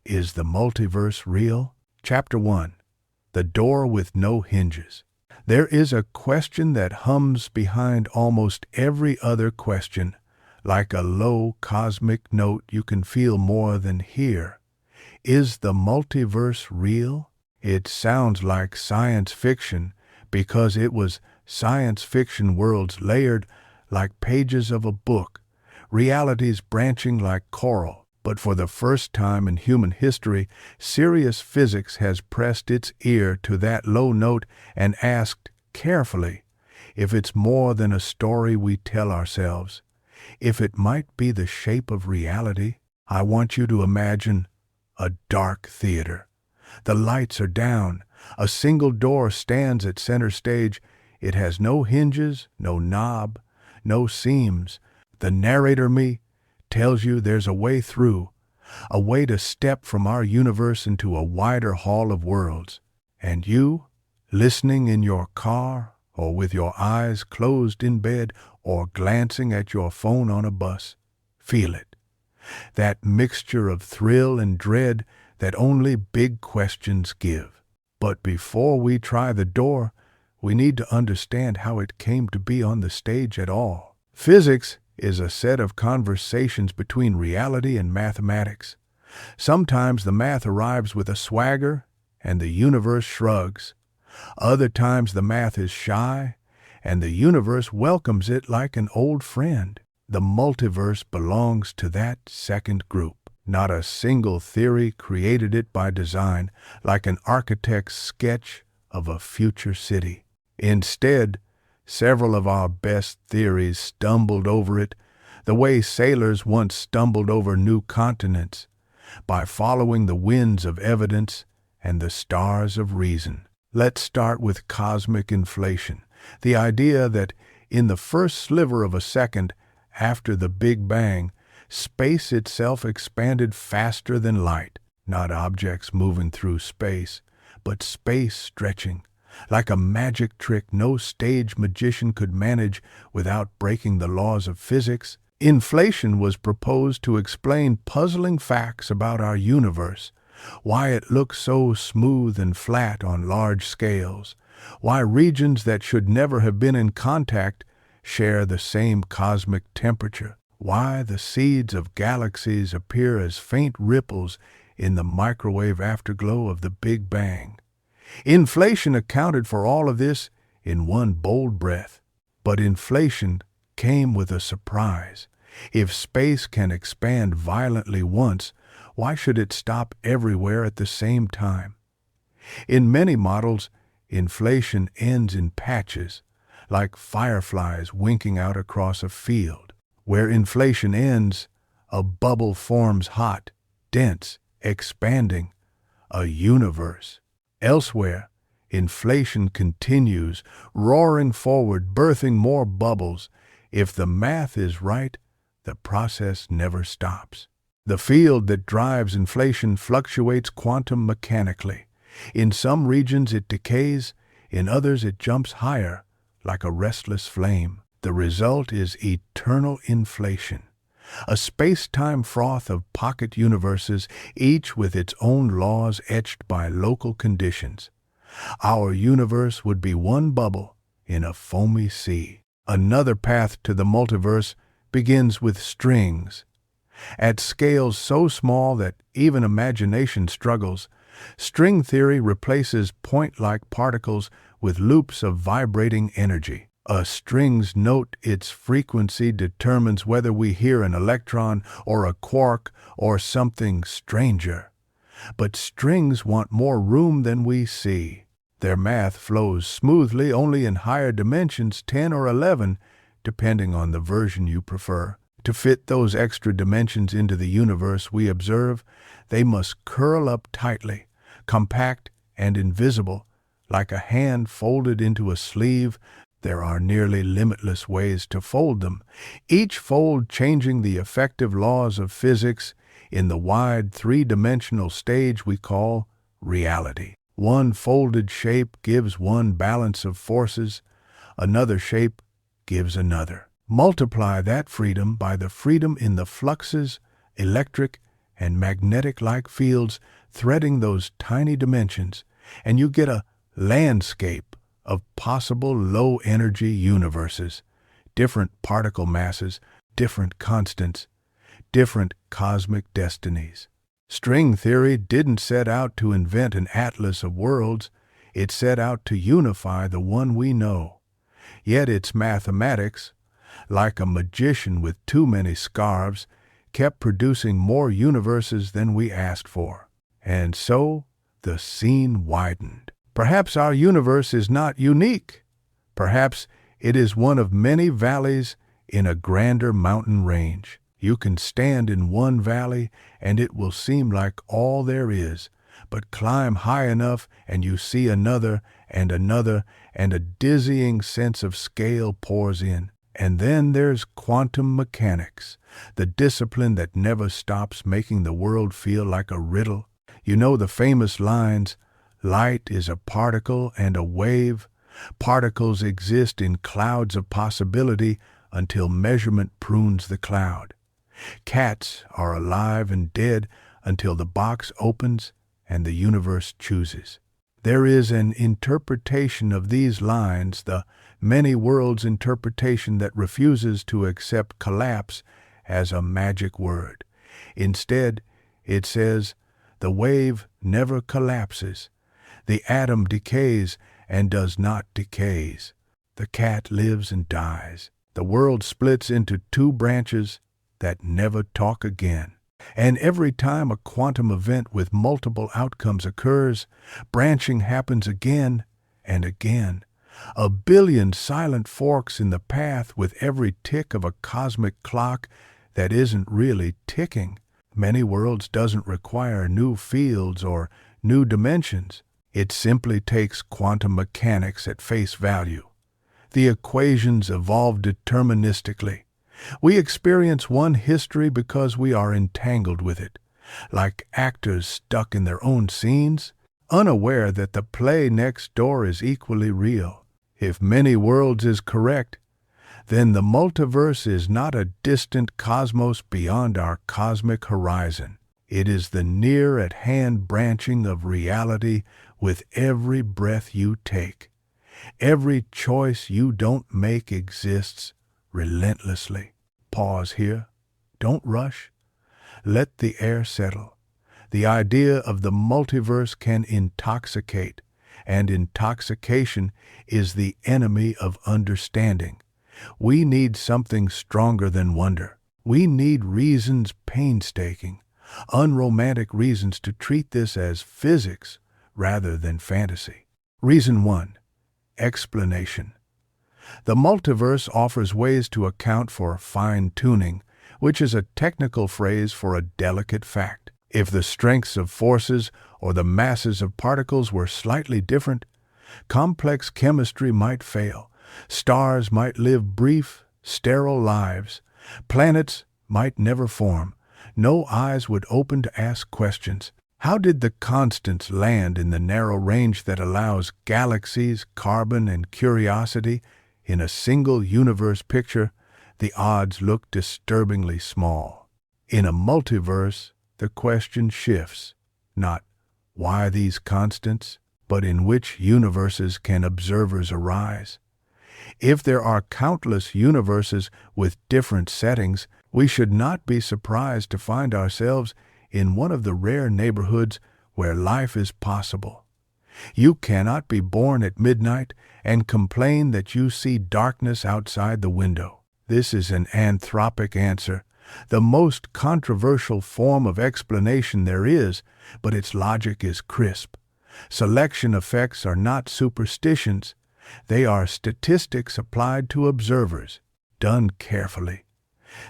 Is the multiverse real? Chapter 1. The Door with No Hinges. There is a question that hums behind almost every other question, like a low cosmic note you can feel more than hear. Is the multiverse real? It sounds like science fiction because it was science fiction worlds layered like pages of a book, realities branching like coral. But for the first time in human history, serious physics has pressed its ear to that low note and asked carefully if it's more than a story we tell ourselves, if it might be the shape of reality. I want you to imagine a dark theater. The lights are down. A single door stands at center stage. It has no hinges, no knob, no seams. The narrator, me, tells you there's a way through, a way to step from our universe into a wider hall of worlds. And you, listening in your car, or with your eyes closed in bed, or glancing at your phone on a bus, feel it. That mixture of thrill and dread that only big questions give. But before we try the door, we need to understand how it came to be on the stage at all. Physics is a set of conversations between reality and mathematics. Sometimes the math arrives with a swagger and the universe shrugs. Other times the math is shy and the universe welcomes it like an old friend. The multiverse belongs to that second group. Not a single theory created it by design, like an architect's sketch of a future city. Instead, several of our best theories stumbled over it, the way sailors once stumbled over new continents, by following the winds of evidence and the stars of reason. Let's start with cosmic inflation, the idea that in the first sliver of a second after the Big Bang, space itself expanded faster than light, not objects moving through space, but space stretching. Like a magic trick no stage magician could manage without breaking the laws of physics, inflation was proposed to explain puzzling facts about our universe, why it looks so smooth and flat on large scales, why regions that should never have been in contact share the same cosmic temperature, why the seeds of galaxies appear as faint ripples in the microwave afterglow of the Big Bang. Inflation accounted for all of this in one bold breath. But inflation came with a surprise. If space can expand violently once, why should it stop everywhere at the same time? In many models, inflation ends in patches, like fireflies winking out across a field. Where inflation ends, a bubble forms hot, dense, expanding, a universe. Elsewhere, inflation continues, roaring forward, birthing more bubbles. If the math is right, the process never stops. The field that drives inflation fluctuates quantum mechanically. In some regions it decays, in others it jumps higher, like a restless flame. The result is eternal inflation, a space-time froth of pocket universes, each with its own laws etched by local conditions. Our universe would be one bubble in a foamy sea. Another path to the multiverse begins with strings. At scales so small that even imagination struggles, string theory replaces point-like particles with loops of vibrating energy. A string's note, its frequency, determines whether we hear an electron or a quark or something stranger. But strings want more room than we see. Their math flows smoothly only in higher dimensions, 10 or 11, depending on the version you prefer. To fit those extra dimensions into the universe we observe, they must curl up tightly, compact and invisible, like a hand folded into a sleeve. There are nearly limitless ways to fold them, each fold changing the effective laws of physics in the wide three-dimensional stage we call reality. One folded shape gives one balance of forces, another shape gives another. Multiply that freedom by the freedom in the fluxes, electric and magnetic-like fields threading those tiny dimensions, and you get a landscape of possible low-energy universes, different particle masses, different constants, different cosmic destinies. String theory didn't set out to invent an atlas of worlds. It set out to unify the one we know. Yet its mathematics, like a magician with too many scarves, kept producing more universes than we asked for. And so the scene widened. Perhaps our universe is not unique. Perhaps it is one of many valleys in a grander mountain range. You can stand in one valley and it will seem like all there is, but climb high enough and you see another, and a dizzying sense of scale pours in. And then there's quantum mechanics, the discipline that never stops making the world feel like a riddle. You know the famous lines, light is a particle and a wave. Particles exist in clouds of possibility until measurement prunes the cloud. Cats are alive and dead until the box opens and the universe chooses. There is an interpretation of these lines, the many worlds interpretation, that refuses to accept collapse as a magic word. Instead, it says, the wave never collapses. The atom decays and does not decays. The cat lives and dies. The world splits into two branches that never talk again. And every time a quantum event with multiple outcomes occurs, branching happens again and again. A billion silent forks in the path with every tick of a cosmic clock that isn't really ticking. Many worlds doesn't require new fields or new dimensions. It simply takes quantum mechanics at face value. The equations evolve deterministically. We experience one history because we are entangled with it, like actors stuck in their own scenes, unaware that the play next door is equally real. If many worlds is correct, then the multiverse is not a distant cosmos beyond our cosmic horizon. It is the near-at-hand branching of reality with every breath you take. Every choice you don't make exists relentlessly. Pause here. Don't rush. Let the air settle. The idea of the multiverse can intoxicate, and intoxication is the enemy of understanding. We need something stronger than wonder. We need reasons, painstaking, unromantic reasons, to treat this as physics rather than fantasy. Reason 1. Explanation. The multiverse offers ways to account for fine-tuning, which is a technical phrase for a delicate fact. If the strengths of forces or the masses of particles were slightly different, complex chemistry might fail. Stars might live brief, sterile lives. Planets might never form. No eyes would open to ask questions. How did the constants land in the narrow range that allows galaxies, carbon, and curiosity in a single universe picture? The odds look disturbingly small. In a multiverse, the question shifts, not why these constants, but in which universes can observers arise? If there are countless universes with different settings, we should not be surprised to find ourselves in one of the rare neighborhoods where life is possible. You cannot be born at midnight and complain that you see darkness outside the window. This is an anthropic answer, the most controversial form of explanation there is, but its logic is crisp. Selection effects are not superstitions. They are statistics applied to observers, done carefully.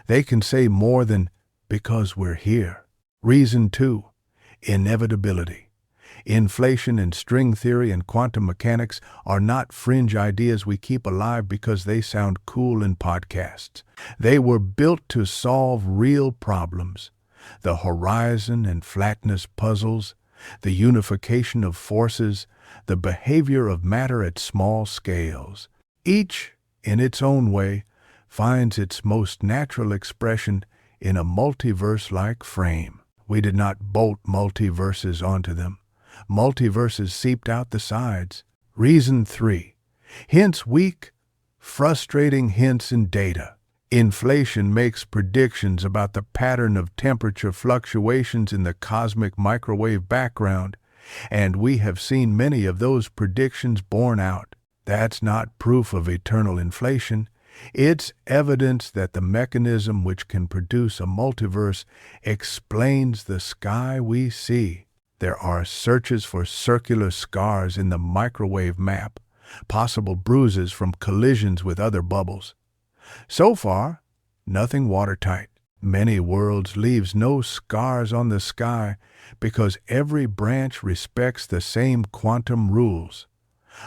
They can say more than, because we're here. Reason 2. Inevitability. Inflation and string theory and quantum mechanics are not fringe ideas we keep alive because they sound cool in podcasts. They were built to solve real problems. The horizon and flatness puzzles, the unification of forces, the behavior of matter at small scales. Each, in its own way, finds its most natural expression in a multiverse-like frame. We did not bolt multiverses onto them. Multiverses seeped out the sides. Reason 3. Hints weak, frustrating hints in data. Inflation makes predictions about the pattern of temperature fluctuations in the cosmic microwave background, and we have seen many of those predictions borne out. That's not proof of eternal inflation. It's evidence that the mechanism which can produce a multiverse explains the sky we see. There are searches for circular scars in the microwave map, possible bruises from collisions with other bubbles. So far, nothing watertight. Many worlds leaves no scars on the sky because every branch respects the same quantum rules.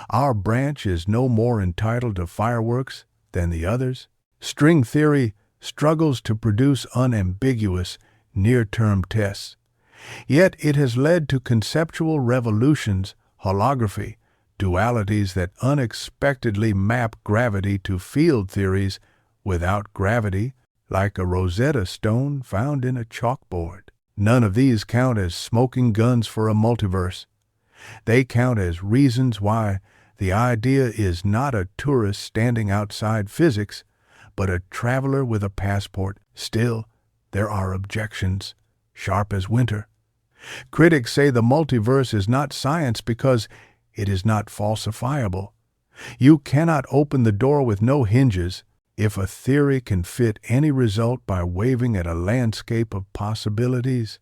Our branch is no more entitled to fireworks than the others. String theory struggles to produce unambiguous, near-term tests. Yet it has led to conceptual revolutions, holography, dualities that unexpectedly map gravity to field theories without gravity, like a Rosetta Stone found in a chalkboard. None of these count as smoking guns for a multiverse. They count as reasons why the idea is not a tourist standing outside physics, but a traveler with a passport. Still, there are objections, sharp as winter. Critics say the multiverse is not science because it is not falsifiable. You cannot open the door with no hinges. If a theory can fit any result by waving at a landscape of possibilities,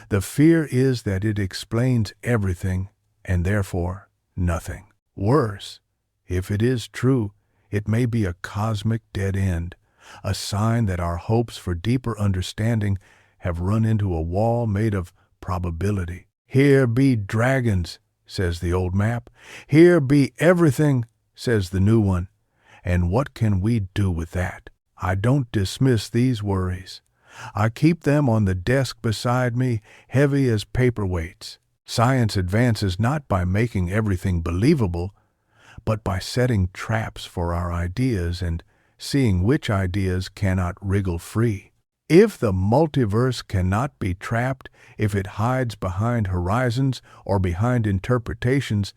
the fear is that it explains everything and therefore nothing. Worse, if it is true, it may be a cosmic dead end, a sign that our hopes for deeper understanding have run into a wall made of probability. Here be dragons, says the old map. Here be everything, says the new one. And what can we do with that? I don't dismiss these worries. I keep them on the desk beside me, heavy as paperweights. Science advances not by making everything believable, but by setting traps for our ideas and seeing which ideas cannot wriggle free. If the multiverse cannot be trapped, if it hides behind horizons or behind interpretations,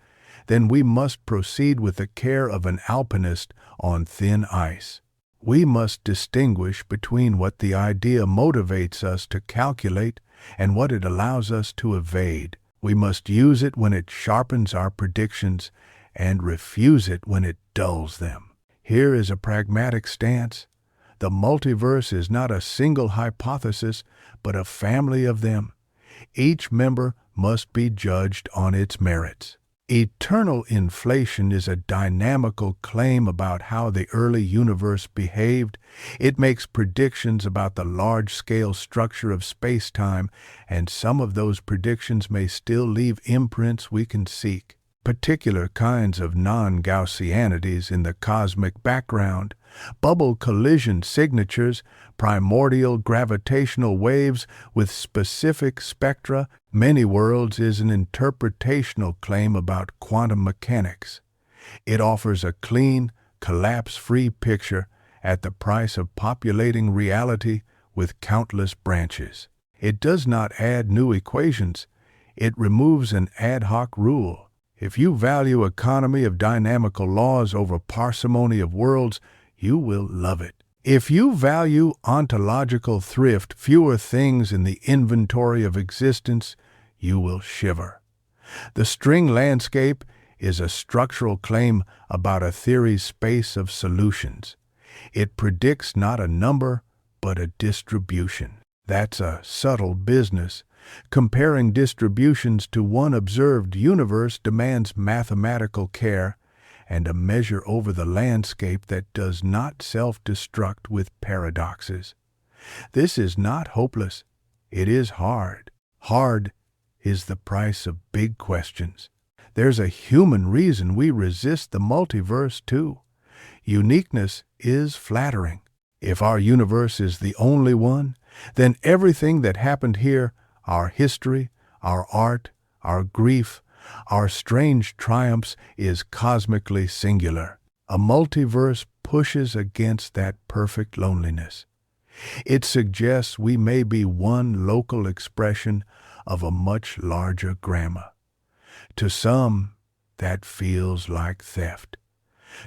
then we must proceed with the care of an alpinist on thin ice. We must distinguish between what the idea motivates us to calculate and what it allows us to evade. We must use it when it sharpens our predictions and refuse it when it dulls them. Here is a pragmatic stance. The multiverse is not a single hypothesis, but a family of them. Each member must be judged on its merits. Eternal inflation is a dynamical claim about how the early universe behaved. It makes predictions about the large-scale structure of space-time, and some of those predictions may still leave imprints we can seek. Particular kinds of non-Gaussianities in the cosmic background, bubble collision signatures, primordial gravitational waves with specific spectra. Many worlds is an interpretational claim about quantum mechanics. It offers a clean, collapse-free picture at the price of populating reality with countless branches. It does not add new equations. It removes an ad hoc rule. If you value economy of dynamical laws over parsimony of worlds, you will love it. If you value ontological thrift, fewer things in the inventory of existence, you will shiver. The string landscape is a structural claim about a theory's space of solutions. It predicts not a number, but a distribution. That's a subtle business. Comparing distributions to one observed universe demands mathematical care and a measure over the landscape that does not self-destruct with paradoxes. This is not hopeless. It is hard. Hard is the price of big questions. There's a human reason we resist the multiverse, too. Uniqueness is flattering. If our universe is the only one, then everything that happened here, our history, our art, our grief, our strange triumphs, is cosmically singular. A multiverse pushes against that perfect loneliness. It suggests we may be one local expression of a much larger grammar. To some, that feels like theft.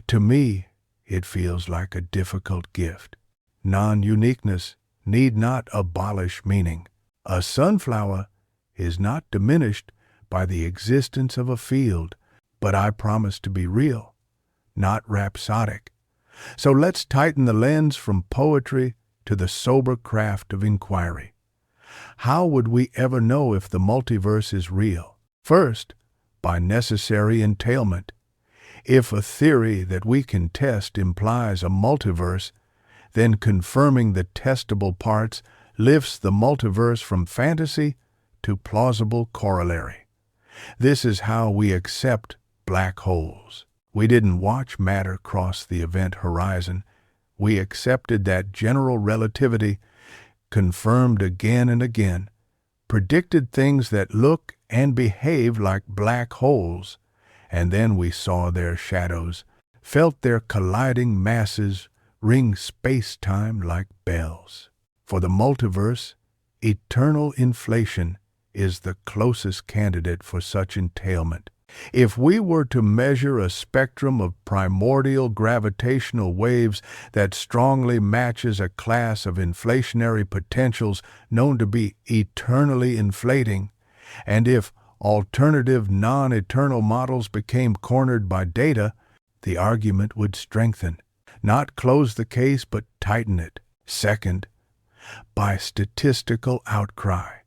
To me, it feels like a difficult gift. Non-uniqueness need not abolish meaning. A sunflower is not diminished by the existence of a field, but I promise to be real, not rhapsodic. So let's tighten the lens from poetry to the sober craft of inquiry. How would we ever know if the multiverse is real? First, by necessary entailment. If a theory that we can test implies a multiverse, then confirming the testable parts lifts the multiverse from fantasy to plausible corollary. This is how we accept black holes. We didn't watch matter cross the event horizon. We accepted that general relativity, confirmed again and again, predicted things that look and behave like black holes, and then we saw their shadows, felt their colliding masses ring space-time like bells. For the multiverse, eternal inflation is the closest candidate for such entailment. If we were to measure a spectrum of primordial gravitational waves that strongly matches a class of inflationary potentials known to be eternally inflating, and if alternative non-eternal models became cornered by data, the argument would strengthen, not close the case but tighten it. Second, by statistical outcry.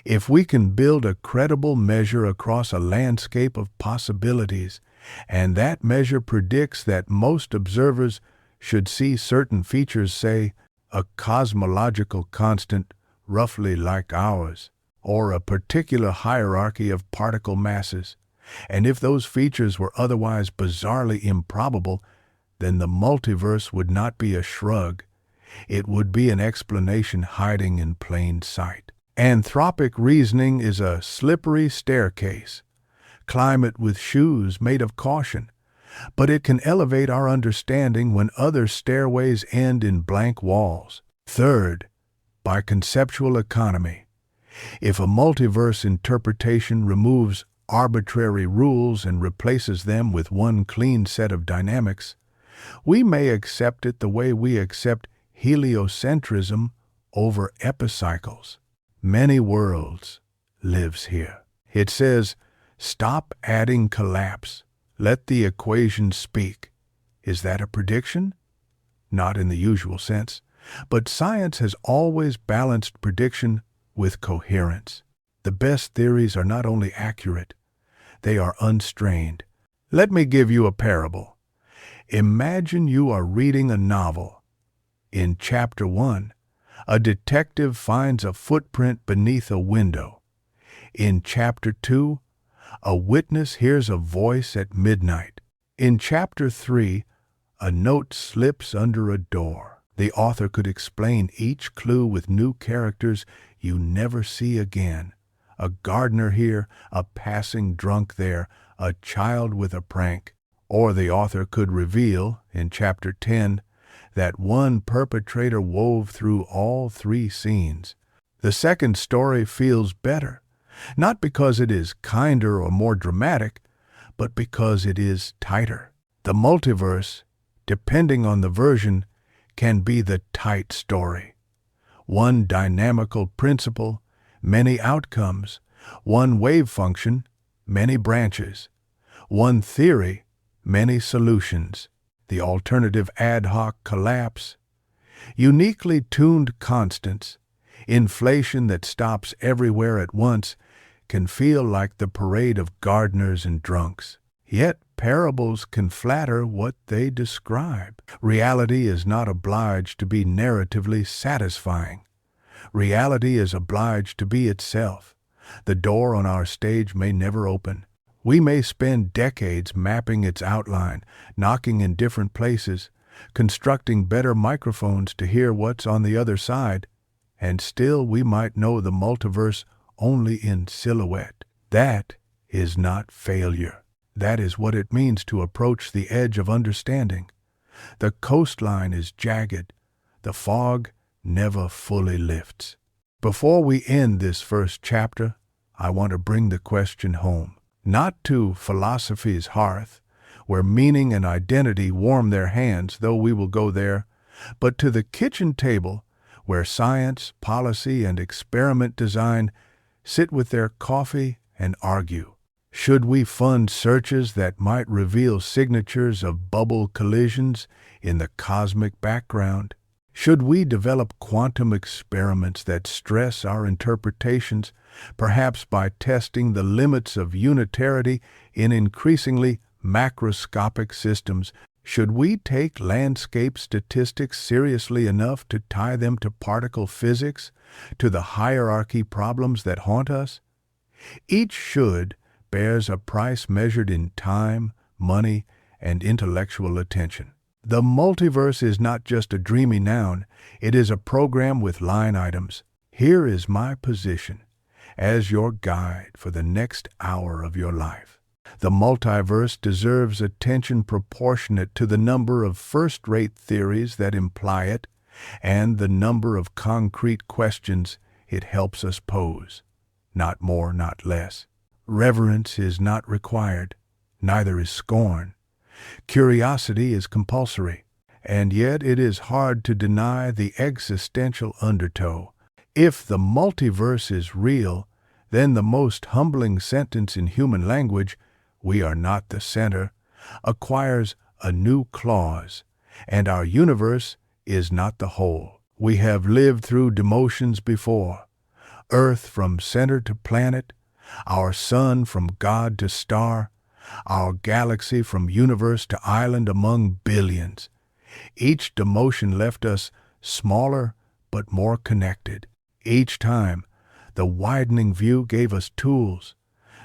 If we can build a credible measure across a landscape of possibilities, and that measure predicts that most observers should see certain features, say, a cosmological constant roughly like ours, or a particular hierarchy of particle masses, and if those features were otherwise bizarrely improbable, then the multiverse would not be a shrug. It would be an explanation hiding in plain sight. Anthropic reasoning is a slippery staircase. Climb it with shoes made of caution, but it can elevate our understanding when other stairways end in blank walls. Third, by conceptual economy. If a multiverse interpretation removes arbitrary rules and replaces them with one clean set of dynamics, we may accept it the way we accept heliocentrism over epicycles. Many worlds lives here. It says, stop adding collapse. Let the equation speak. Is that a prediction? Not in the usual sense, but science has always balanced prediction with coherence. The best theories are not only accurate, they are unstrained. Let me give you a parable. Imagine you are reading a novel. In Chapter 1, a detective finds a footprint beneath a window. In Chapter 2, a witness hears a voice at midnight. In Chapter 3, a note slips under a door. The author could explain each clue with new characters you never see again. A gardener here, a passing drunk there, a child with a prank. Or the author could reveal, in Chapter 10, that one perpetrator wove through all three scenes. The second story feels better, not because it is kinder or more dramatic, but because it is tighter. The multiverse, depending on the version, can be the tight story. One dynamical principle, many outcomes. One wave function, many branches. One theory, many solutions. The alternative ad hoc collapse. Uniquely tuned constants, inflation that stops everywhere at once, can feel like the parade of gardeners and drunks. Yet parables can flatter what they describe. Reality is not obliged to be narratively satisfying. Reality is obliged to be itself. The door on our stage may never open. We may spend decades mapping its outline, knocking in different places, constructing better microphones to hear what's on the other side, and still we might know the multiverse only in silhouette. That is not failure. That is what it means to approach the edge of understanding. The coastline is jagged, the fog never fully lifts. Before we end this first chapter, I want to bring the question home, not to philosophy's hearth, where meaning and identity warm their hands, though we will go there, but to the kitchen table, where science, policy, and experiment design sit with their coffee and argue. Should we fund searches that might reveal signatures of bubble collisions in the cosmic background? Should we develop quantum experiments that stress our interpretations, perhaps by testing the limits of unitarity in increasingly macroscopic systems? Should we take landscape statistics seriously enough to tie them to particle physics, to the hierarchy problems that haunt us? Each should bears a price measured in time, money, and intellectual attention. The multiverse is not just a dreamy noun, it is a program with line items. Here is my position as your guide for the next hour of your life. The multiverse deserves attention proportionate to the number of first-rate theories that imply it and the number of concrete questions it helps us pose. Not more, not less. Reverence is not required, neither is scorn. Curiosity is compulsory, and yet it is hard to deny the existential undertow. If the multiverse is real, then the most humbling sentence in human language, "We are not the center," acquires a new clause, and our universe is not the whole. We have lived through demotions before. Earth from center to planet, our sun from God to star, our galaxy from universe to island among billions. Each demotion left us smaller but more connected. Each time, the widening view gave us tools,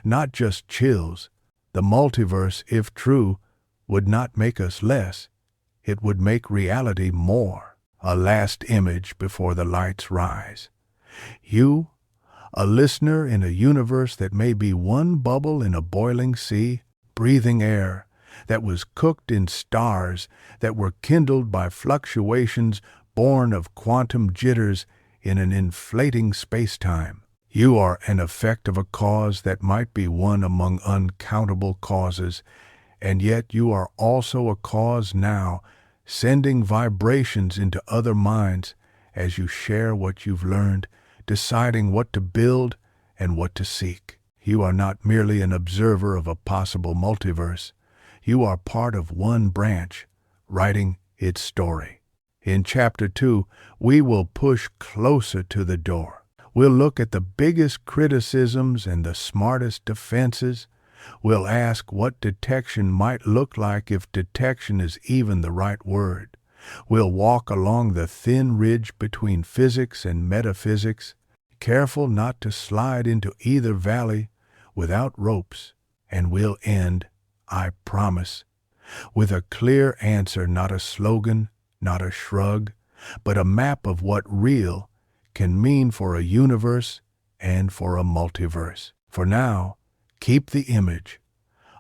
not just chills. The multiverse, if true, would not make us less. It would make reality more. A last image before the lights rise. You, a listener in a universe that may be one bubble in a boiling sea, breathing air that was cooked in stars that were kindled by fluctuations born of quantum jitters in an inflating space-time. You are an effect of a cause that might be one among uncountable causes, and yet you are also a cause now, sending vibrations into other minds as you share what you've learned, deciding what to build and what to seek. You are not merely an observer of a possible multiverse. You are part of one branch, writing its story. In Chapter 2, we will push closer to the door. We'll look at the biggest criticisms and the smartest defenses. We'll ask what detection might look like if detection is even the right word. We'll walk along the thin ridge between physics and metaphysics, careful not to slide into either valley without ropes, and we'll end, I promise, with a clear answer, not a slogan, not a shrug, but a map of what real can mean for a universe and for a multiverse. For now, keep the image.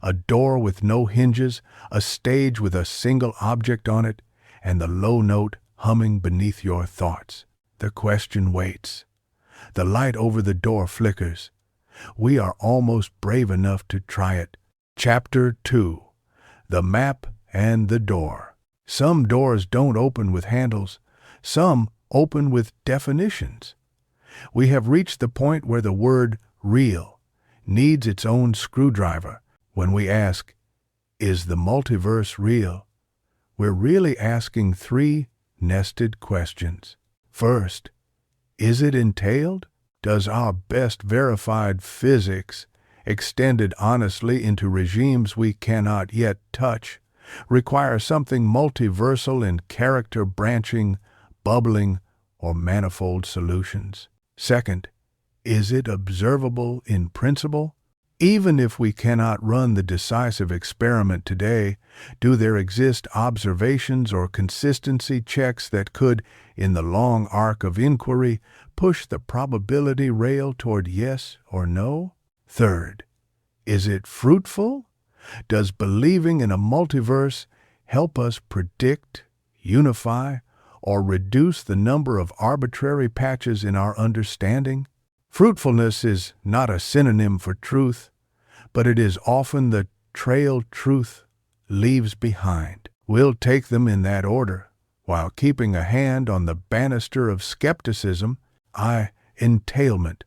A door with no hinges, a stage with a single object on it, and the low note humming beneath your thoughts. The question waits. The light over the door flickers. We are almost brave enough to try it. Chapter 2. The Map and the Door. Some doors don't open with handles. Some open with definitions. We have reached the point where the word real needs its own screwdriver. When we ask, is the multiverse real? We're really asking three nested questions. First, is it entailed? Does our best verified physics, extended honestly into regimes we cannot yet touch, require something multiversal in character branching, bubbling, or manifold solutions? Second, is it observable in principle? Even if we cannot run the decisive experiment today, do there exist observations or consistency checks that could, in the long arc of inquiry, push the probability rail toward yes or no? Third, is it fruitful? Does believing in a multiverse help us predict, unify, or reduce the number of arbitrary patches in our understanding? Fruitfulness is not a synonym for truth, but it is often the trail truth leaves behind. We'll take them in that order, while keeping a hand on the banister of skepticism, entailment,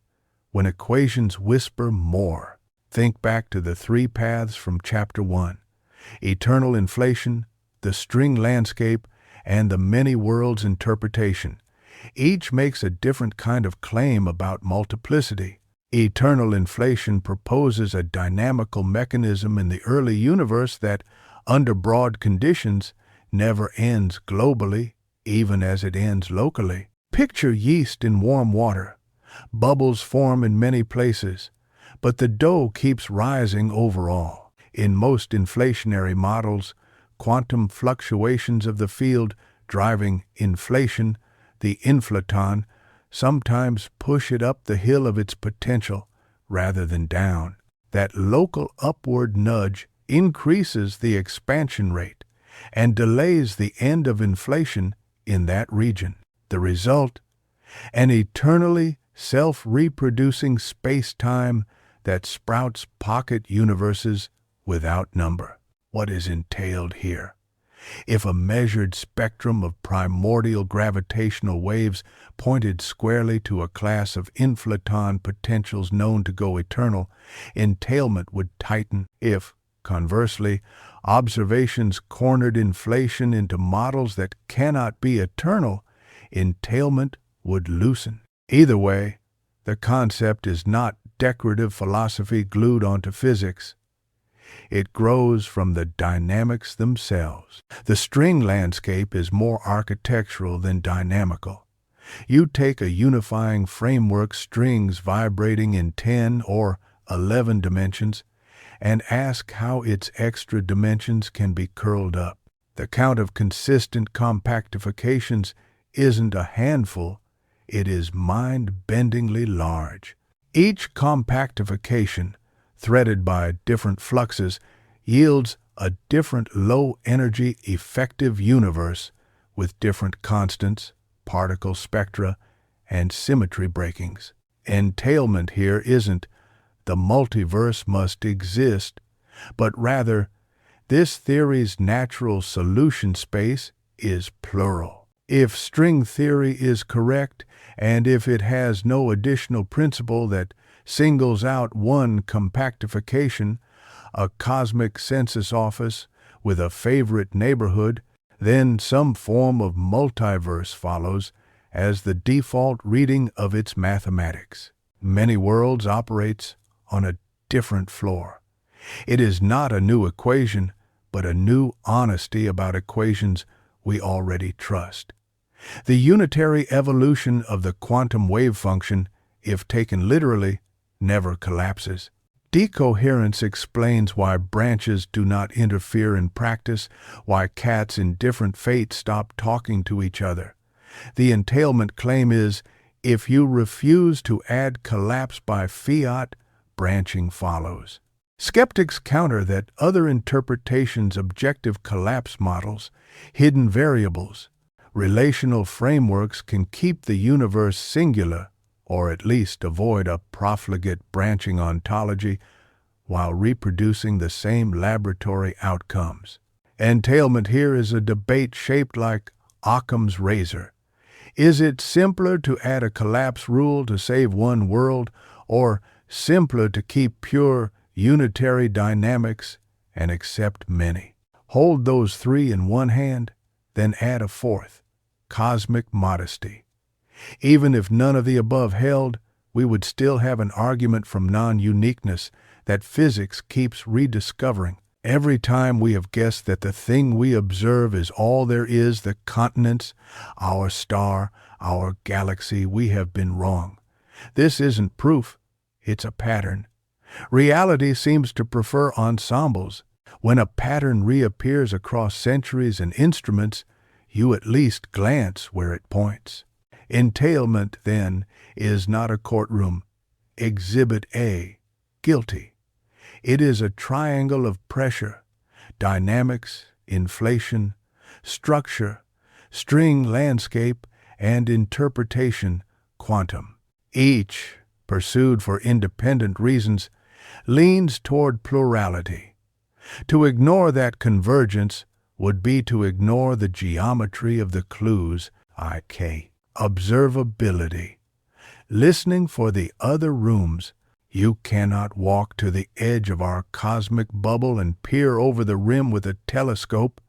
when equations whisper more. Think back to the three paths from Chapter 1: eternal inflation, the string landscape, and the many worlds interpretation. Each makes a different kind of claim about multiplicity. Eternal inflation proposes a dynamical mechanism in the early universe that, under broad conditions, never ends globally, even as it ends locally. Picture yeast in warm water. Bubbles form in many places, but the dough keeps rising overall. In most inflationary models, quantum fluctuations of the field driving inflation, the inflaton, sometimes push it up the hill of its potential rather than down. That local upward nudge increases the expansion rate and delays the end of inflation in that region. The result? An eternally self-reproducing space-time that sprouts pocket universes without number. What is entailed here? If a measured spectrum of primordial gravitational waves pointed squarely to a class of inflaton potentials known to go eternal, entailment would tighten. If, conversely, observations cornered inflation into models that cannot be eternal, entailment would loosen. Either way, the concept is not decorative philosophy glued onto physics. It grows from the dynamics themselves. The string landscape is more architectural than dynamical. You take a unifying framework, strings vibrating in 10 or 11 dimensions, and ask how its extra dimensions can be curled up. The count of consistent compactifications isn't a handful, it is mind-bendingly large. Each compactification, threaded by different fluxes, yields a different low-energy effective universe with different constants, particle spectra, and symmetry breakings. Entailment here isn't the multiverse must exist, but rather this theory's natural solution space is plural. If string theory is correct, and if it has no additional principle that singles out one compactification, a cosmic census office with a favorite neighborhood, then some form of multiverse follows as the default reading of its mathematics. Many worlds operates on a different floor. It is not a new equation, but a new honesty about equations we already trust. The unitary evolution of the quantum wave function, if taken literally, never collapses. Decoherence explains why branches do not interfere in practice, why cats in different fates stop talking to each other. The entailment claim is, if you refuse to add collapse by fiat, branching follows. Skeptics counter that other interpretations, objective collapse models, hidden variables, relational frameworks can keep the universe singular, or at least avoid a profligate branching ontology while reproducing the same laboratory outcomes. Entailment here is a debate shaped like Occam's razor. Is it simpler to add a collapse rule to save one world, or simpler to keep pure unitary dynamics and accept many? Hold those three in one hand, then add a fourth: cosmic modesty. Even if none of the above held, we would still have an argument from non-uniqueness that physics keeps rediscovering. Every time we have guessed that the thing we observe is all there is, the continents, our star, our galaxy, we have been wrong. This isn't proof, it's a pattern. Reality seems to prefer ensembles. When a pattern reappears across centuries and instruments, you at least glance where it points. Entailment, then, is not a courtroom. Exhibit A, guilty. It is a triangle of pressure, dynamics, inflation, structure, string landscape, and interpretation quantum. Each, pursued for independent reasons, leans toward plurality. To ignore that convergence would be to ignore the geometry of the clues, i.k. observability. Listening for the other rooms, you cannot walk to the edge of our cosmic bubble and peer over the rim with a telescope.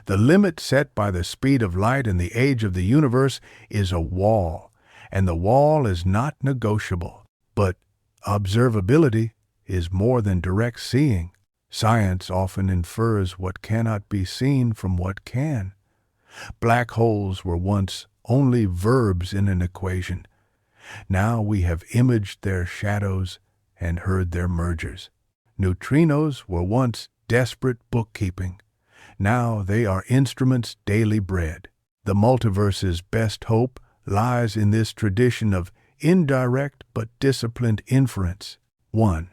The limit set by the speed of light and the age of the universe is a wall, and the wall is not negotiable. But observability is more than direct seeing. Science often infers what cannot be seen from what can. Black holes were once only verbs in an equation. Now we have imaged their shadows and heard their mergers. Neutrinos were once desperate bookkeeping. Now they are instruments daily bred. The multiverse's best hope lies in this tradition of indirect but disciplined inference. 1.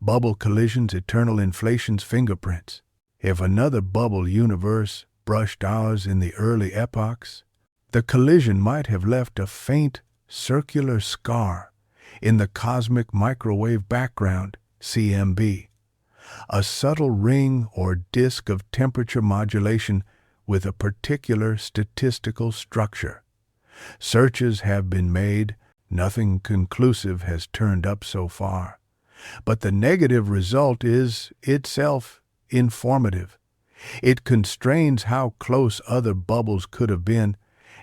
Bubble collisions, eternal inflation's fingerprints. If another bubble universe brushed ours in the early epochs, the collision might have left a faint, circular scar in the cosmic microwave background, CMB, a subtle ring or disk of temperature modulation with a particular statistical structure. Searches have been made, nothing conclusive has turned up so far. But the negative result is itself informative. It constrains how close other bubbles could have been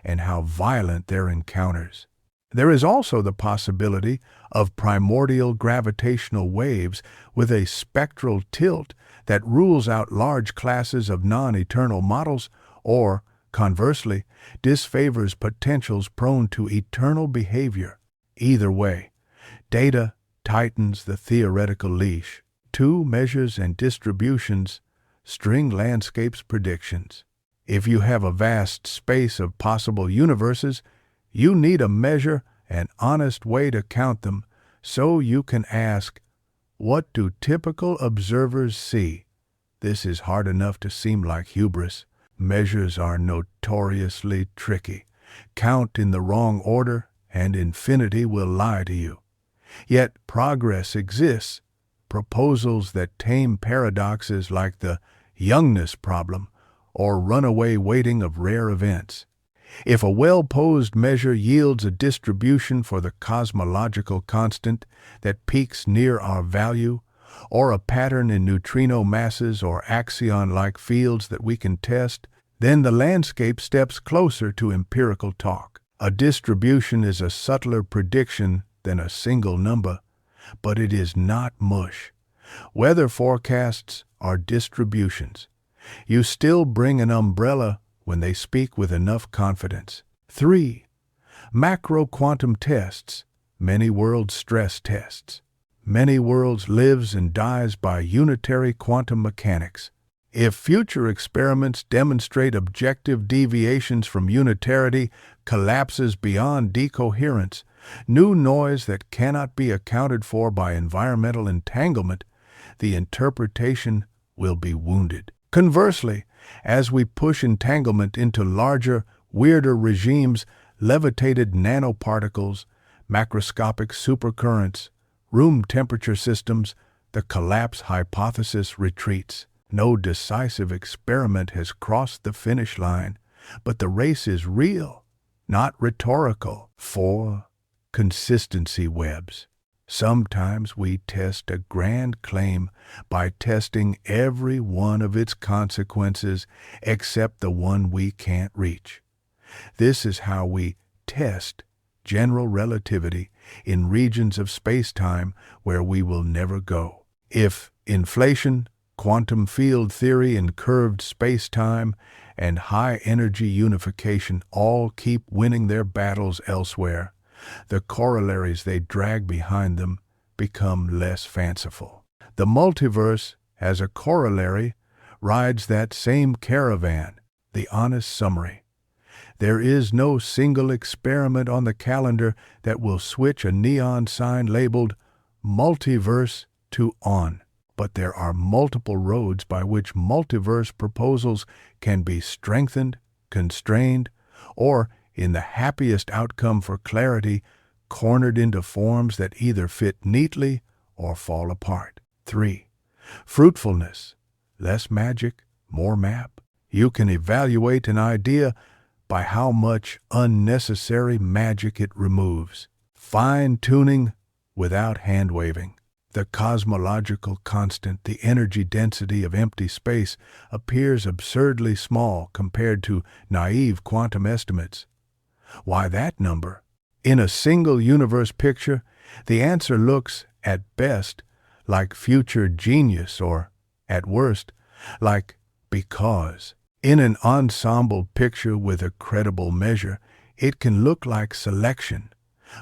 and how violent their encounters. There is also the possibility of primordial gravitational waves with a spectral tilt that rules out large classes of non-eternal models or, conversely, disfavors potentials prone to eternal behavior. Either way, data tightens the theoretical leash. 2 measures and distributions, string landscapes predictions. If you have a vast space of possible universes, you need a measure, an honest way to count them, so you can ask, what do typical observers see? This is hard enough to seem like hubris. Measures are notoriously tricky. Count in the wrong order, and infinity will lie to you. Yet progress exists, proposals that tame paradoxes like the youngness problem or runaway weighting of rare events. If a well-posed measure yields a distribution for the cosmological constant that peaks near our value, or a pattern in neutrino masses or axion-like fields that we can test, then the landscape steps closer to empirical talk. A distribution is a subtler prediction than a single number, but it is not mush. Weather forecasts are distributions. You still bring an umbrella when they speak with enough confidence. 3. Macro quantum tests, many worlds stress tests. Many worlds lives and dies by unitary quantum mechanics. If future experiments demonstrate objective deviations from unitarity, collapses beyond decoherence, new noise that cannot be accounted for by environmental entanglement, the interpretation will be wounded. Conversely, as we push entanglement into larger, weirder regimes, levitated nanoparticles, macroscopic supercurrents, room temperature systems, the collapse hypothesis retreats. No decisive experiment has crossed the finish line, but the race is real, not rhetorical. 4. Consistency webs. Sometimes we test a grand claim by testing every one of its consequences except the one we can't reach. This is how we test general relativity in regions of space-time where we will never go. If inflation, quantum field theory in curved space-time, and high-energy unification all keep winning their battles elsewhere, the corollaries they drag behind them become less fanciful. The multiverse, as a corollary, rides that same caravan. The honest summary: there is no single experiment on the calendar that will switch a neon sign labeled multiverse to on, but there are multiple roads by which multiverse proposals can be strengthened, constrained, or, in the happiest outcome for clarity, cornered into forms that either fit neatly or fall apart. 3. Fruitfulness. Less magic, more map. You can evaluate an idea by how much unnecessary magic it removes. Fine-tuning without hand-waving. The cosmological constant, the energy density of empty space, appears absurdly small compared to naive quantum estimates. Why that number? In a single universe picture, the answer looks, at best, like future genius or, at worst, like because. In an ensemble picture with a credible measure, it can look like selection.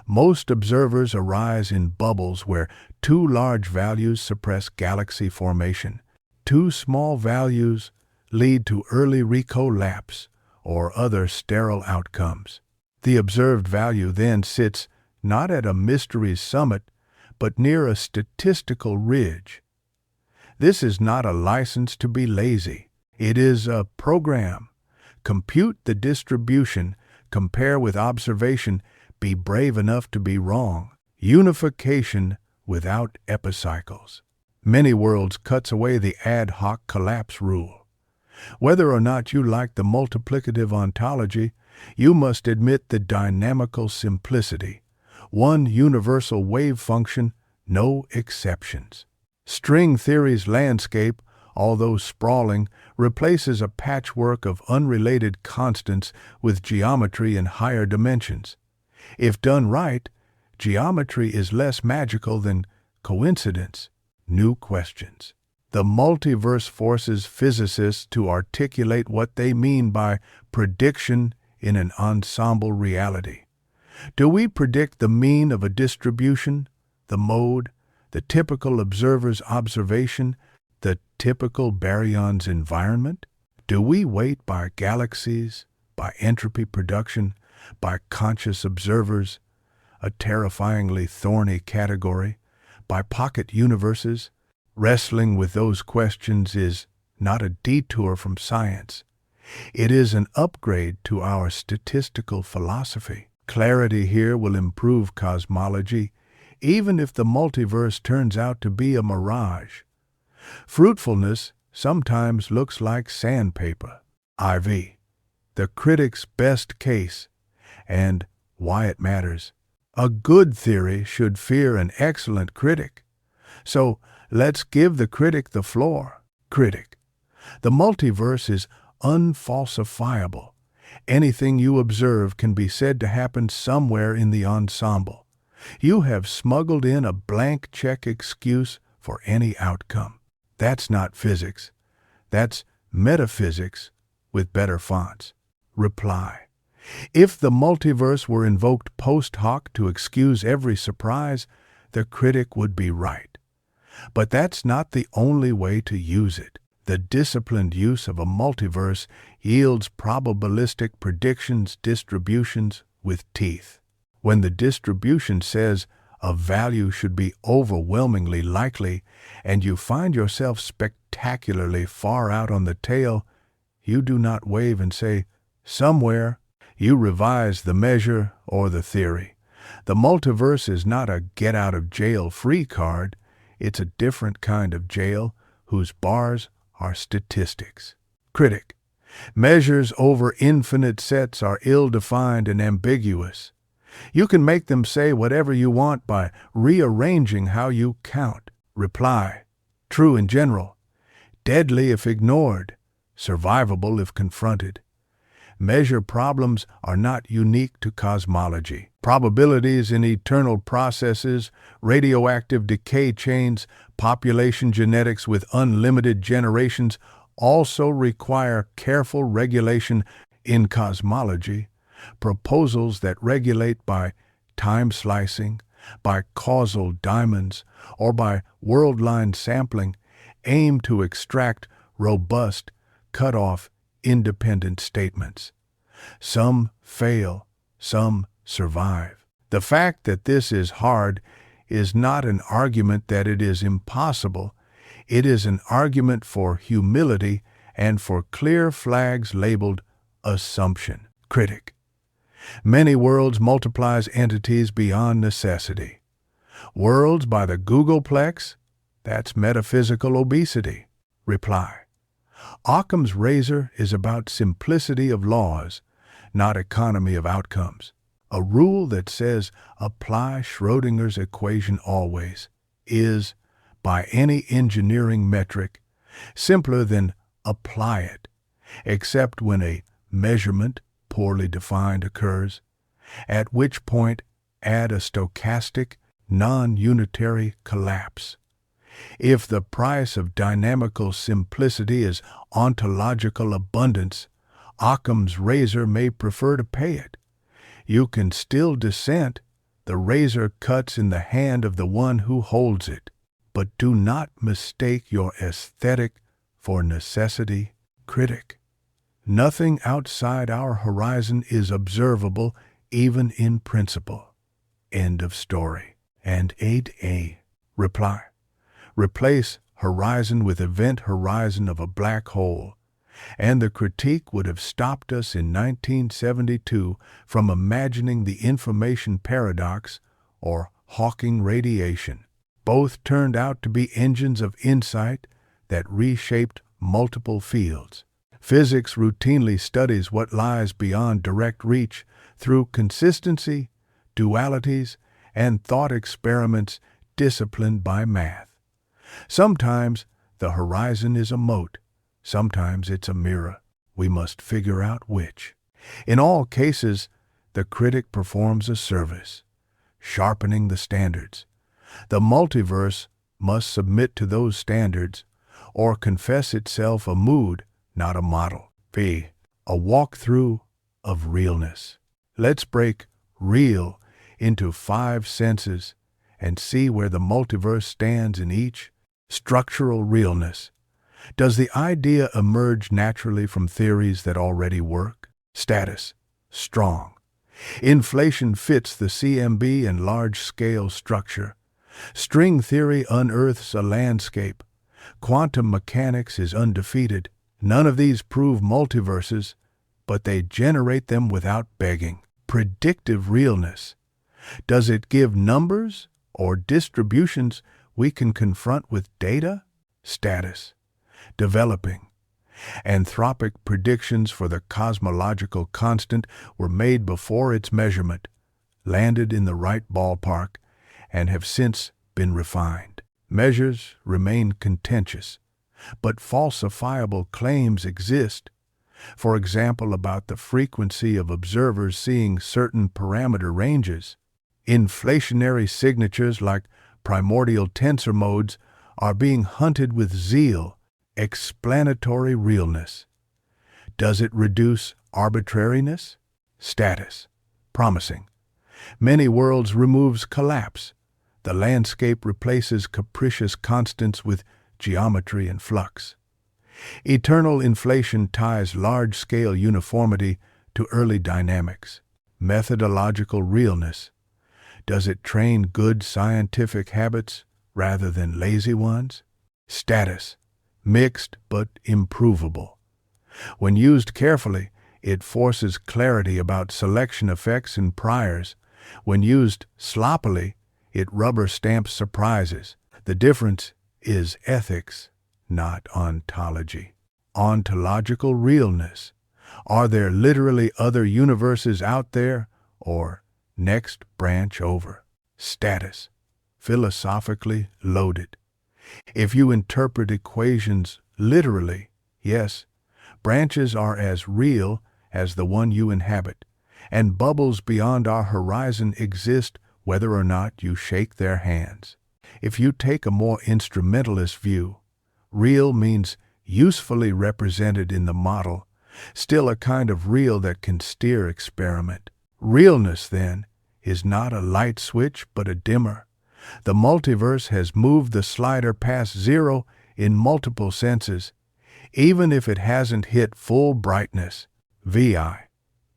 Most observers arise in bubbles where 2 large values suppress galaxy formation. 2 small values lead to early recollapse or other sterile outcomes. The observed value then sits not at a mystery's summit, but near a statistical ridge. This is not a license to be lazy. It is a program. Compute the distribution, compare with observation, be brave enough to be wrong. Unification without epicycles. Many worlds cuts away the ad hoc collapse rule. Whether or not you like the multiplicative ontology, you must admit the dynamical simplicity. One universal wave function, no exceptions. String theory's landscape, although sprawling, replaces a patchwork of unrelated constants with geometry in higher dimensions. If done right, geometry is less magical than coincidence. New questions. The multiverse forces physicists to articulate what they mean by prediction in an ensemble reality. Do we predict the mean of a distribution, the mode, the typical observer's observation, the typical baryon's environment? Do we weight by galaxies, by entropy production, by conscious observers, a terrifyingly thorny category, by pocket universes? Wrestling with those questions is not a detour from science. It is an upgrade to our statistical philosophy. Clarity here will improve cosmology, even if the multiverse turns out to be a mirage. Fruitfulness sometimes looks like sandpaper. IV. The critic's best case, and why it matters. A good theory should fear an excellent critic. So let's give the critic the floor. Critic. The multiverse is unfalsifiable. Anything you observe can be said to happen somewhere in the ensemble. You have smuggled in a blank check excuse for any outcome. That's not physics. That's metaphysics with better fonts. Reply. If the multiverse were invoked post hoc to excuse every surprise, the critic would be right. But that's not the only way to use it. The disciplined use of a multiverse yields probabilistic predictions distributions with teeth. When the distribution says a value should be overwhelmingly likely and you find yourself spectacularly far out on the tail, you do not wave and say, somewhere. You revise the measure or the theory. The multiverse is not a get-out-of-jail-free card. It's a different kind of jail whose bars are statistics. Critic. Measures over infinite sets are ill-defined and ambiguous. You can make them say whatever you want by rearranging how you count. Reply. True in general. Deadly if ignored. Survivable if confronted. Measure problems are not unique to cosmology. Probabilities in eternal processes, radioactive decay chains, population genetics with unlimited generations also require careful regulation in cosmology. Proposals that regulate by time slicing, by causal diamonds, or by world-line sampling aim to extract robust, cut-off, independent statements. Some fail, some survive. The fact that this is hard is not an argument that it is impossible. It is an argument for humility and for clear flags labeled assumption. Critic. Many worlds multiplies entities beyond necessity. Worlds by the Googleplex? That's metaphysical obesity. Reply. Occam's razor is about simplicity of laws, not economy of outcomes. A rule that says apply Schrodinger's equation always is, by any engineering metric, simpler than apply it, except when a measurement poorly defined occurs, at which point add a stochastic, non-unitary collapse. If the price of dynamical simplicity is ontological abundance, Occam's razor may prefer to pay it. You can still dissent. The razor cuts in the hand of the one who holds it. But do not mistake your aesthetic for necessity. Critic. Nothing outside our horizon is observable, even in principle. End of story. And 8a. Reply. Replace horizon with event horizon of a black hole, and the critique would have stopped us in 1972 from imagining the information paradox or Hawking radiation. Both turned out to be engines of insight that reshaped multiple fields. Physics routinely studies what lies beyond direct reach through consistency, dualities, and thought experiments disciplined by math. Sometimes the horizon is a moat, sometimes it's a mirror. We must figure out which. In all cases, the critic performs a service, sharpening the standards. The multiverse must submit to those standards or confess itself a mood, not a model. B. A walkthrough of realness. Let's break real into 5 senses and see where the multiverse stands in each. Structural realness. Does the idea emerge naturally from theories that already work? Status. Strong. Inflation fits the CMB and large-scale structure. String theory unearths a landscape. Quantum mechanics is undefeated. None of these prove multiverses, but they generate them without begging. Predictive realness. Does it give numbers or distributions we can confront with data? Status. Developing. Anthropic predictions for the cosmological constant were made before its measurement, landed in the right ballpark, and have since been refined. Measures remain contentious, but falsifiable claims exist. For example, about the frequency of observers seeing certain parameter ranges. Inflationary signatures like primordial tensor modes are being hunted with zeal. Explanatory realness. Does it reduce arbitrariness? Status. Promising. Many worlds removes collapse. The landscape replaces capricious constants with geometry and flux. Eternal inflation ties large-scale uniformity to early dynamics. Methodological realness. Does it train good scientific habits rather than lazy ones? Status. Mixed but improvable. When used carefully, it forces clarity about selection effects and priors. When used sloppily, it rubber stamps surprises. The difference is ethics, not ontology. Ontological realness. Are there literally other universes out there, or next branch over? Status. Philosophically loaded. If you interpret equations literally, yes, branches are as real as the one you inhabit, and bubbles beyond our horizon exist whether or not you shake their hands. If you take a more instrumentalist view, real means usefully represented in the model, still a kind of real that can steer experiment. Realness, then, is not a light switch but a dimmer. The multiverse has moved the slider past zero in multiple senses, even if it hasn't hit full brightness. VI.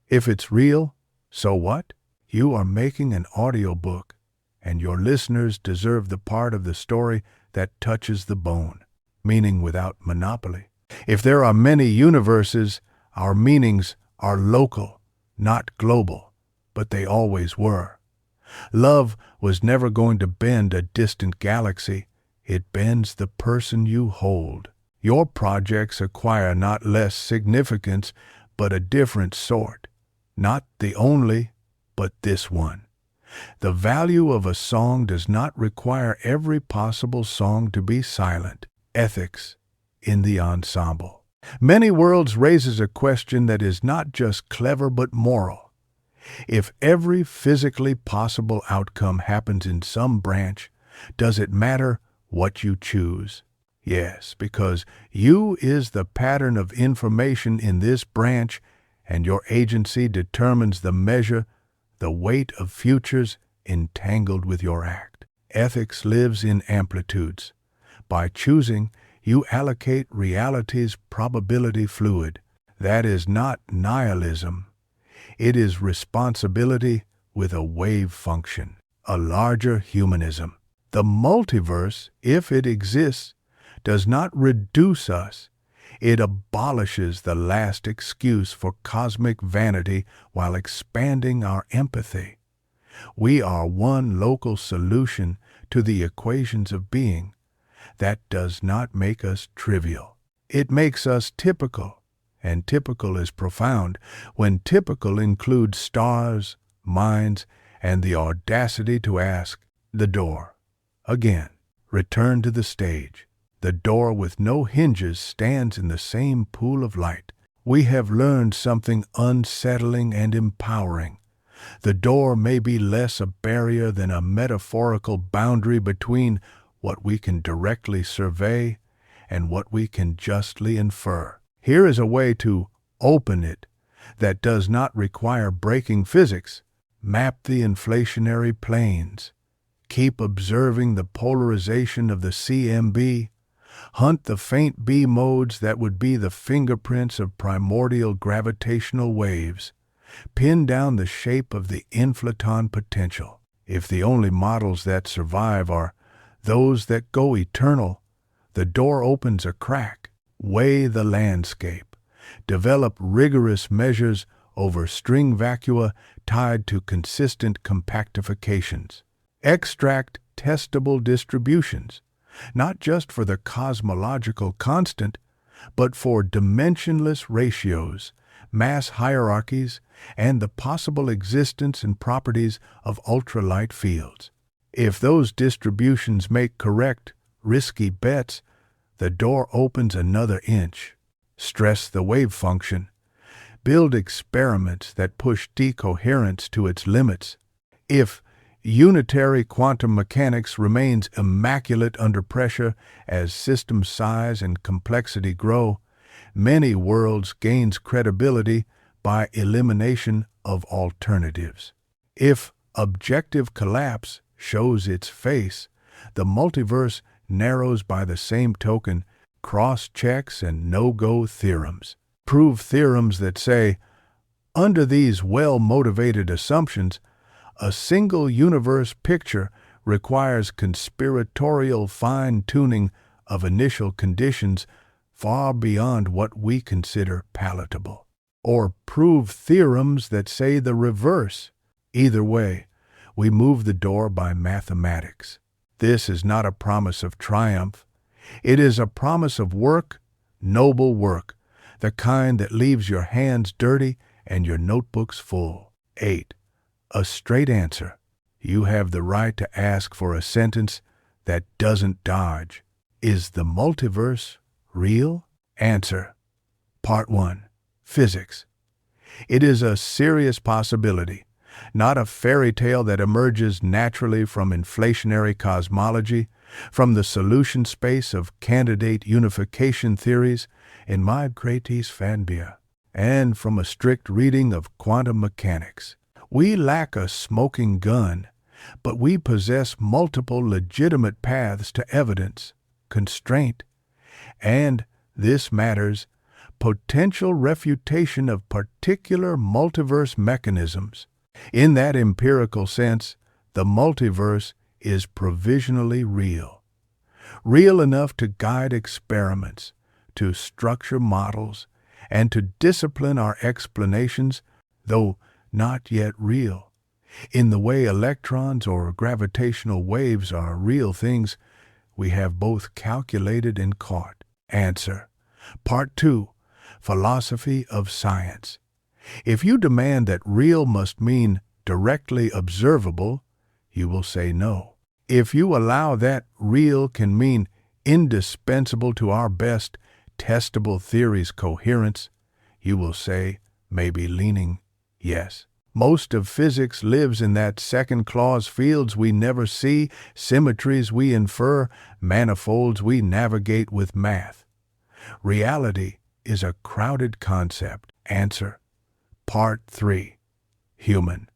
If it's real, so what? You are making an audiobook, and your listeners deserve the part of the story that touches the bone, meaning without monopoly. If there are many universes, our meanings are local, not global, but they always were. Love was never going to bend a distant galaxy. It bends the person you hold. Your projects acquire not less significance, but a different sort. Not the only, but this one. The value of a song does not require every possible song to be silent. Ethics in the ensemble. Many Worlds raises a question that is not just clever but moral. If every physically possible outcome happens in some branch, does it matter what you choose? Yes, because you is the pattern of information in this branch, and your agency determines the measure, the weight of futures entangled with your act. Ethics lives in amplitudes. By choosing, you allocate reality's probability fluid. That is not nihilism. It is responsibility with a wave function, a larger humanism. The multiverse, if it exists, does not reduce us. It abolishes the last excuse for cosmic vanity while expanding our empathy. We are one local solution to the equations of being. That does not make us trivial. It makes us typical, and typical is profound when typical includes stars, minds, and the audacity to ask, the door. Again, return to the stage. The door with no hinges stands in the same pool of light. We have learned something unsettling and empowering. The door may be less a barrier than a metaphorical boundary between what we can directly survey and what we can justly infer. Here is a way to open it that does not require breaking physics. Map the inflationary planes. Keep observing the polarization of the CMB. Hunt the faint B modes that would be the fingerprints of primordial gravitational waves. Pin down the shape of the inflaton potential. If the only models that survive are those that go eternal, the door opens a crack. Weigh the landscape. Develop rigorous measures over string vacua tied to consistent compactifications. Extract testable distributions, not just for the cosmological constant, but for dimensionless ratios, mass hierarchies, and the possible existence and properties of ultralight fields. If those distributions make correct, risky bets, the door opens another inch. Stress the wave function. Build experiments that push decoherence to its limits. If unitary quantum mechanics remains immaculate under pressure as system size and complexity grow, many worlds gains credibility by elimination of alternatives. If objective collapse shows its face, the multiverse narrows by the same token. Cross-checks and no-go theorems. Prove theorems that say, under these well-motivated assumptions, a single universe picture requires conspiratorial fine-tuning of initial conditions far beyond what we consider palatable. Or prove theorems that say the reverse. Either way, we move the door by mathematics. This is not a promise of triumph. It is a promise of work, noble work, the kind that leaves your hands dirty and your notebooks full. 8. A straight answer. You have the right to ask for a sentence that doesn't dodge. Is the multiverse real? Answer. Part 1. Physics. It is a serious possibility, not a fairy tale that emerges naturally from inflationary cosmology, from the solution space of candidate unification theories in my gratis fanbia, and from a strict reading of quantum mechanics. We lack a smoking gun, but we possess multiple legitimate paths to evidence, constraint, and, this matters, potential refutation of particular multiverse mechanisms. In that empirical sense, the multiverse is provisionally real. Real enough to guide experiments, to structure models, and to discipline our explanations, though not yet real. In the way electrons or gravitational waves are real things, we have both calculated and caught. Answer. Part 2. Philosophy of Science. If you demand that real must mean directly observable, you will say no. If you allow that real can mean indispensable to our best testable theory's coherence, you will say, maybe leaning yes. Most of physics lives in that second clause: fields we never see, symmetries we infer, manifolds we navigate with math. Reality is a crowded concept. Answer. Part 3. Human.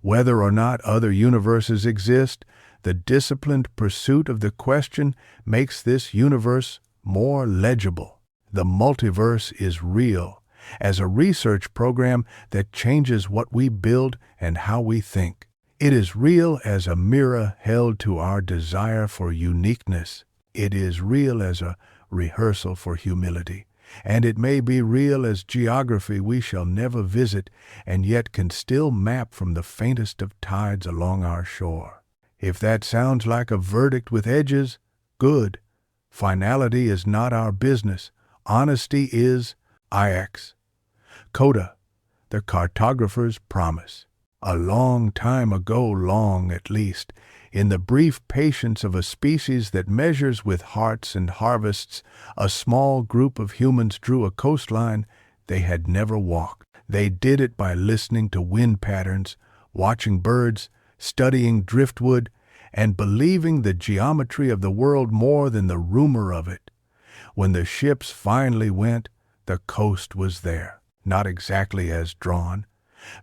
Whether or not other universes exist, the disciplined pursuit of the question makes this universe more legible. The multiverse is real as a research program that changes what we build and how we think. It is real as a mirror held to our desire for uniqueness. It is real as a rehearsal for humility. And it may be real as geography we shall never visit and yet can still map from the faintest of tides along our shore. If that sounds like a verdict with edges, good. Finality is not our business. Honesty is IX. Coda, the cartographer's promise. A long time ago, long at least, in the brief patience of a species that measures with hearts and harvests, a small group of humans drew a coastline they had never walked. They did it by listening to wind patterns, watching birds, studying driftwood, and believing the geometry of the world more than the rumor of it. When the ships finally went, the coast was there. Not exactly as drawn.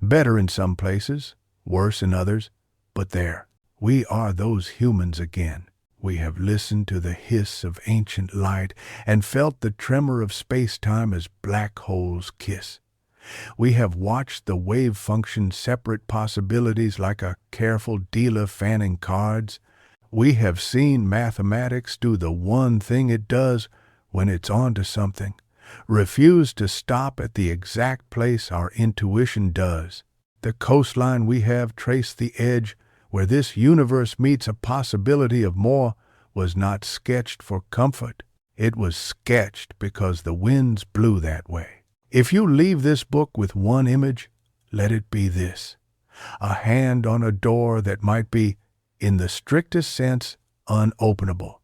Better in some places, worse in others, but there. We are those humans again. We have listened to the hiss of ancient light and felt the tremor of space-time as black holes kiss. We have watched the wave function separate possibilities like a careful dealer fanning cards. We have seen mathematics do the one thing it does when it's on to something. Refuse to stop at the exact place our intuition does. The coastline we have traced the edge where this universe meets a possibility of more was not sketched for comfort. It was sketched because the winds blew that way. If you leave this book with one image, let it be this: a hand on a door that might be, in the strictest sense, unopenable,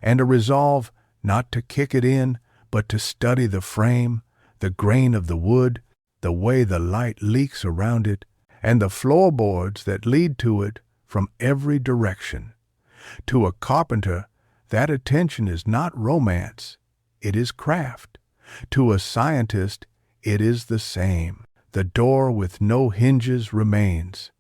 and a resolve not to kick it in, but to study the frame, the grain of the wood, the way the light leaks around it, and the floorboards that lead to it from every direction. To a carpenter, that attention is not romance, it is craft. To a scientist, it is the same. The door with no hinges remains.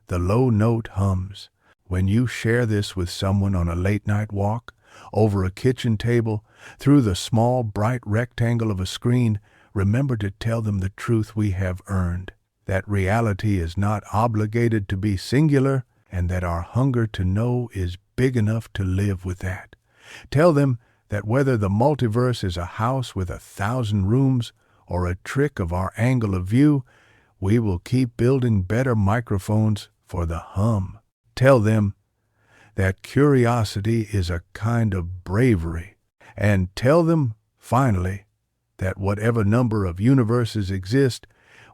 The low note hums. When you share this with someone on a late-night walk, over a kitchen table, through the small, bright rectangle of a screen, remember to tell them the truth we have earned, that reality is not obligated to be singular, and that our hunger to know is big enough to live with that. Tell them that whether the multiverse is a house with 1,000 rooms or a trick of our angle of view, we will keep building better microphones for the hum. Tell them that curiosity is a kind of bravery, and tell them, finally, that whatever number of universes exist,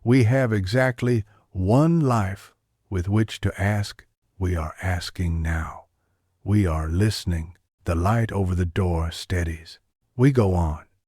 we have exactly one life with which to ask. We are asking now. We are listening. The light over the door steadies. We go on.